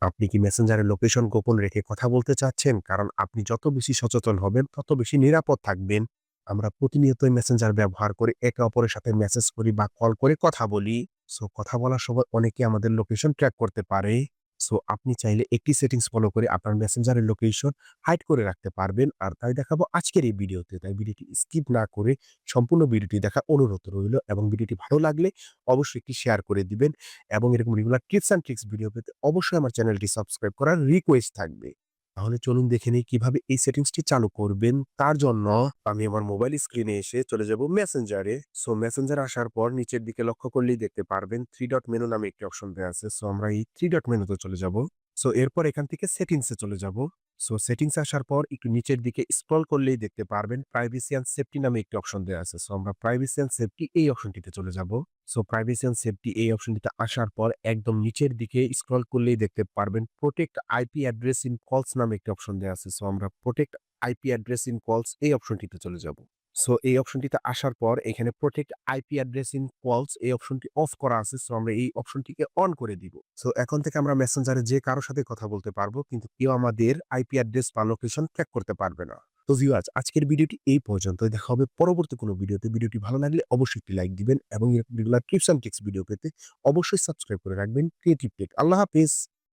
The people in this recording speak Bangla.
আপনি কি মেসেঞ্জারে লোকেশন গোপন রেখে কথা বলতে চাচ্ছেন? কারণ আপনি যত বেশি সচেতন হবেন, তত বেশি নিরাপদ থাকবেন। আমরা প্রতিনিয়তই মেসেঞ্জার ব্যবহার করে একে অপরের সাথে মেসেজ করি বা কল করে কথা বলি। সো কথা বলার সময় অনেকে আমাদের লোকেশন ট্র্যাক করতে পারে। সো আপনি চাইলে একটি সেটিংস ফলো করে আপনার মেসেঞ্জারের লোকেশন হাইড করে রাখতে পারবেন। আর তাই দেখাবো আজকের এই ভিডিওতে। তাই ভিডিওটি স্কিপ না করে সম্পূর্ণ ভিডিওটি দেখার অনুরোধ রইল এবং ভিডিওটি ভালো লাগলে অবশ্যই একটি শেয়ার করে দিবেন। এবং এরকম regular tips and tricks video পেতে অবশ্যই আমার চ্যানেলটি সাবস্ক্রাইব করার রিকোয়েস্ট থাকবে। তাহলে চলুন দেখে নেই কিভাবে এই সেটিংসটি চালু করবেন। তার জন্য আমি আমার মোবাইল স্ক্রিনে এসে চলে যাব মেসেঞ্জারে। সো মেসেঞ্জারে আসার পর নিচের দিকে লক্ষ্য করলেই দেখতে পারবেন 3 ডট মেনু নামে একটি অপশন দেয়া আছে। সো আমরা এই 3 ডট মেনুতে চলে যাব। সো এরপর এখান থেকে সেটিংস এ চলে যাব। সো সেটিংস এ আসার পর একটু নিচের দিকে স্ক্রল করলেই দেখতে পারবেন প্রাইভেসি অ্যান্ড সেফটি নামে একটি অপশন দেয়া আছে। সো আমরা প্রাইভেসি অ্যান্ড সেফটি এই অপশনটিতে চলে যাব। সো প্রাইভেসি অ্যান্ড সেফটি এই অপশনটিতে আসার পর একদম নিচের দিকে স্ক্রল করলেই দেখতে পারবেন প্রোটেক্ট আইপি অ্যাড্রেস ইন কলস নামে একটি অপশন দেয়া আছে। সো আমরা প্রোটেক্ট আইপি অ্যাড্রেস ইন কলস এই অপশনটিতে চলে যাব। সো এই অপশনটিতে আসার পর এখানে প্রোটেক্ট আইপি অ্যাড্রেস ইন কলস এই অপশনটি অফ করা আছে। সো আমরা এই অপশনটিকে অন করে দিব। সো এখন থেকে আমরা মেসেঞ্জারে যে কারো সাথে কথা বলতে পারবো, কিন্তু কেউ আমাদের আইপি অ্যাড্রেস বা লোকেশন ট্র্যাক করতে পারবে না। তো ভিউয়ার্স, আজকের ভিডিওটি এই পর্যন্তই। দেখা হবে পরবর্তী কোনো ভিডিওতে। ভিডিওটি ভালো লাগলে অবশ্যই একটি লাইক দিবেন এবং এরকম regular tips and tricks video পেতে অবশ্যই সাবস্ক্রাইব করে রাখবেন ক্রিয়েটিভ টেক। আল্লাহ হাফেজ।